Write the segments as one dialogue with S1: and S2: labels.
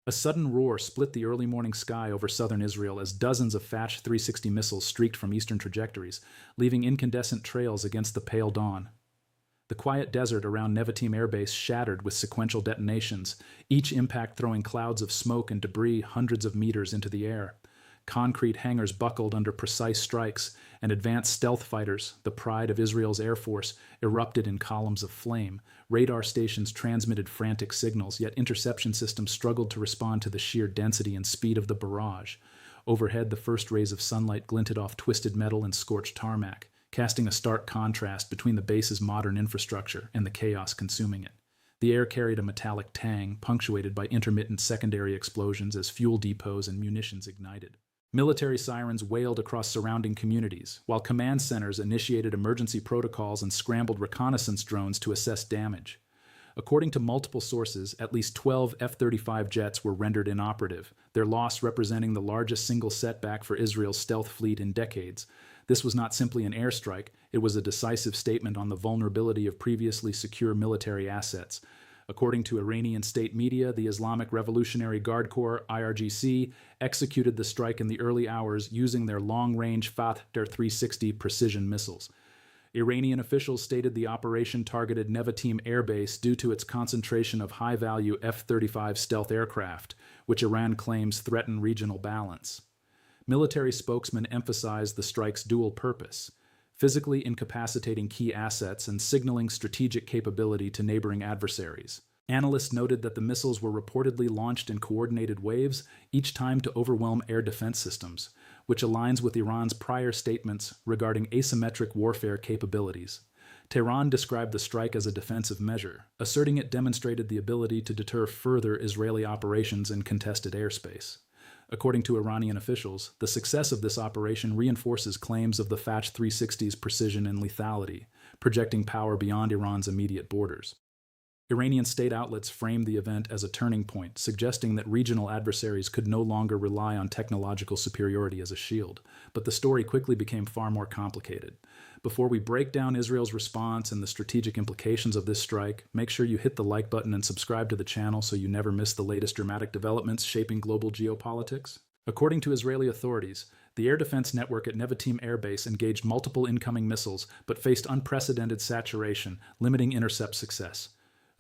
S1: A sudden roar split the early morning sky over southern Israel as dozens of Fatch 360 missiles streaked from eastern trajectories, leaving incandescent trails against the pale dawn. The quiet desert around Nevatim Airbase shattered with sequential detonations, each impact throwing clouds of smoke and debris hundreds of meters into the air. Concrete hangars buckled under precise strikes, and advanced stealth fighters, the pride of Israel's Air Force, erupted in columns of flame. Radar stations transmitted frantic signals, yet interception systems struggled to respond to the sheer density and speed of the barrage. Overhead, the first rays of sunlight glinted off twisted metal and scorched tarmac, casting a stark contrast between the base's modern infrastructure and the chaos consuming it. The air carried a metallic tang, punctuated by intermittent secondary explosions as fuel depots and munitions ignited. Military sirens wailed across surrounding communities, while command centers initiated emergency protocols and scrambled reconnaissance drones to assess damage. According to multiple sources, at least 12 F-35 jets were rendered inoperative, their loss representing the largest single setback for Israel's stealth fleet in decades. This was not simply an airstrike, it was a decisive statement on the vulnerability of previously secure military assets. According to Iranian state media, the Islamic Revolutionary Guard Corps, IRGC, executed the strike in the early hours using their long-range Fath 360 precision missiles. Iranian officials stated the operation targeted Nevatim Airbase due to its concentration of high-value F-35 stealth aircraft, which Iran claims threaten regional balance. Military spokesmen emphasized the strike's dual purpose: physically incapacitating key assets and signaling strategic capability to neighboring adversaries. Analysts noted that the missiles were reportedly launched in coordinated waves, each time to overwhelm air defense systems, which aligns with Iran's prior statements regarding asymmetric warfare capabilities. Tehran described the strike as a defensive measure, asserting it demonstrated the ability to deter further Israeli operations in contested airspace. According to Iranian officials, the success of this operation reinforces claims of the Fatch 360's precision and lethality, projecting power beyond Iran's immediate borders. Iranian state outlets framed the event as a turning point, suggesting that regional adversaries could no longer rely on technological superiority as a shield. But the story quickly became far more complicated. Before we break down Israel's response and the strategic implications of this strike, make sure you hit the like button and subscribe to the channel so you never miss the latest dramatic developments shaping global geopolitics. According to Israeli authorities, the air defense network at Nevatim Airbase engaged multiple incoming missiles but faced unprecedented saturation, limiting intercept success.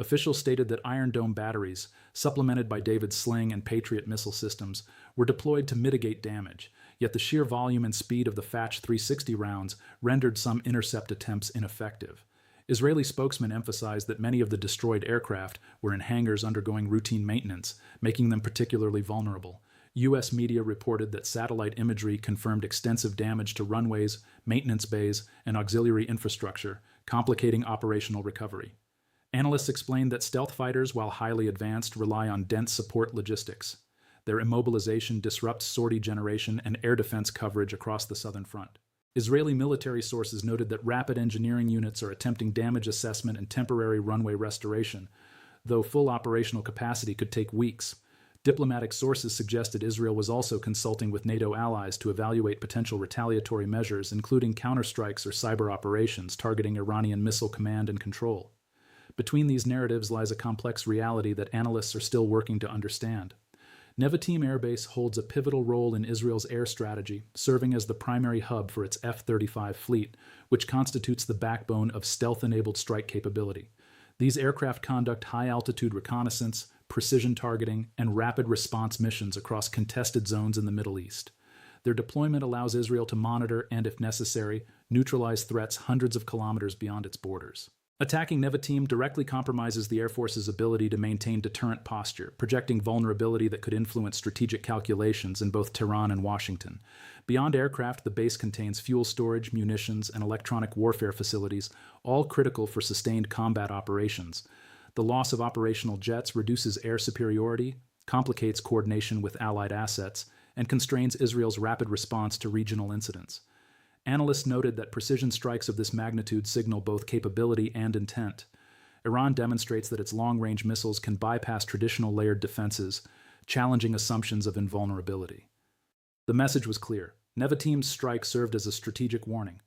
S1: Officials stated that Iron Dome batteries, supplemented by David's Sling and Patriot missile systems, were deployed to mitigate damage, yet the sheer volume and speed of the Fatch 360 rounds rendered some intercept attempts ineffective. Israeli spokesmen emphasized that many of the destroyed aircraft were in hangars undergoing routine maintenance, making them particularly vulnerable. U.S. media reported that satellite imagery confirmed extensive damage to runways, maintenance bays, and auxiliary infrastructure, complicating operational recovery. Analysts explained that stealth fighters, while highly advanced, rely on dense support logistics. Their immobilization disrupts sortie generation and air defense coverage across the southern front. Israeli military sources noted that rapid engineering units are attempting damage assessment and temporary runway restoration, though full operational capacity could take weeks. Diplomatic sources suggested Israel was also consulting with NATO allies to evaluate potential retaliatory measures, including counterstrikes or cyber operations targeting Iranian missile command and control. Between these narratives lies a complex reality that analysts are still working to understand. Nevatim Airbase holds a pivotal role in Israel's air strategy, serving as the primary hub for its F-35 fleet, which constitutes the backbone of stealth-enabled strike capability. These aircraft conduct high-altitude reconnaissance, precision targeting, and rapid response missions across contested zones in the Middle East. Their deployment allows Israel to monitor and, if necessary, neutralize threats hundreds of kilometers beyond its borders. Attacking Nevatim directly compromises the Air Force's ability to maintain deterrent posture, projecting vulnerability that could influence strategic calculations in both Tehran and Washington. Beyond aircraft, the base contains fuel storage, munitions, and electronic warfare facilities, all critical for sustained combat operations. The loss of operational jets reduces air superiority, complicates coordination with allied assets, and constrains Israel's rapid response to regional incidents. Analysts noted that precision strikes of this magnitude signal both capability and intent. Iran demonstrates that its long-range missiles can bypass traditional layered defenses, challenging assumptions of invulnerability. The message was clear. Nevatim's strike served as a strategic warning.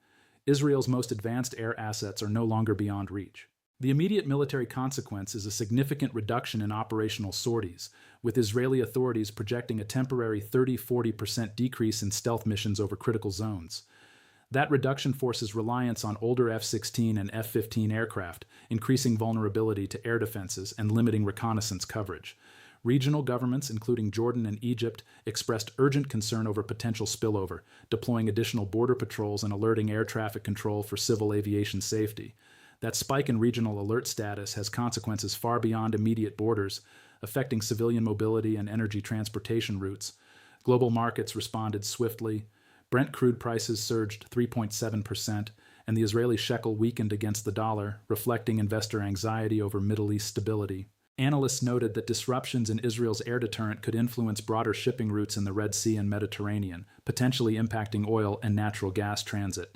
S1: Israel's most advanced air assets are no longer beyond reach. The immediate military consequence is a significant reduction in operational sorties, with Israeli authorities projecting a temporary 30–40% decrease in stealth missions over critical zones. That reduction forces reliance on older F-16 and F-15 aircraft, increasing vulnerability to air defenses and limiting reconnaissance coverage. Regional governments, including Jordan and Egypt, expressed urgent concern over potential spillover, deploying additional border patrols and alerting air traffic control for civil aviation safety. That spike in regional alert status has consequences far beyond immediate borders, affecting civilian mobility and energy transportation routes. Global markets responded swiftly. Brent crude prices surged 3.7%, and the Israeli shekel weakened against the dollar, reflecting investor anxiety over Middle East stability. Analysts noted that disruptions in Israel's air deterrent could influence broader shipping routes in the Red Sea and Mediterranean, potentially impacting oil and natural gas transit.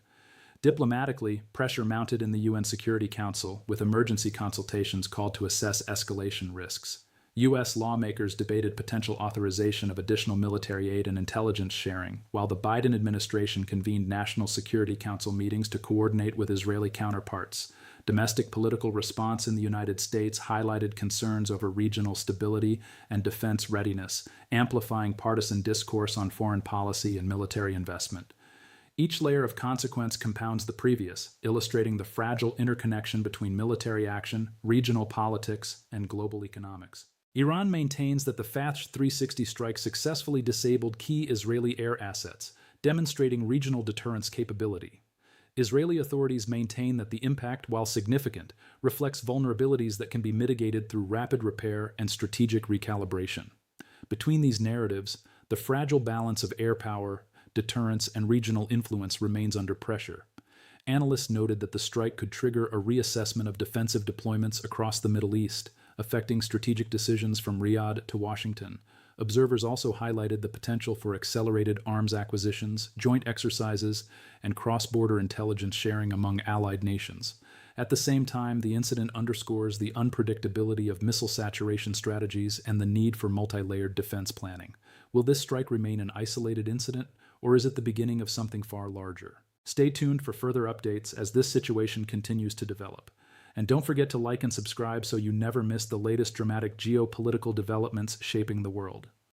S1: Diplomatically, pressure mounted in the UN Security Council, with emergency consultations called to assess escalation risks. U.S. lawmakers debated potential authorization of additional military aid and intelligence sharing, while the Biden administration convened National Security Council meetings to coordinate with Israeli counterparts. Domestic political response in the United States highlighted concerns over regional stability and defense readiness, amplifying partisan discourse on foreign policy and military investment. Each layer of consequence compounds the previous, illustrating the fragile interconnection between military action, regional politics, and global economics. Iran maintains that the Fath 360 strike successfully disabled key Israeli air assets, demonstrating regional deterrence capability. Israeli authorities maintain that the impact, while significant, reflects vulnerabilities that can be mitigated through rapid repair and strategic recalibration. Between these narratives, the fragile balance of air power, deterrence, and regional influence remains under pressure. Analysts noted that the strike could trigger a reassessment of defensive deployments across the Middle East, affecting strategic decisions from Riyadh to Washington. Observers also highlighted the potential for accelerated arms acquisitions, joint exercises, and cross-border intelligence sharing among allied nations. At the same time, the incident underscores the unpredictability of missile saturation strategies and the need for multi-layered defense planning. Will this strike remain an isolated incident, or is it the beginning of something far larger? Stay tuned for further updates as this situation continues to develop. And don't forget to like and subscribe so you never miss the latest dramatic geopolitical developments shaping the world.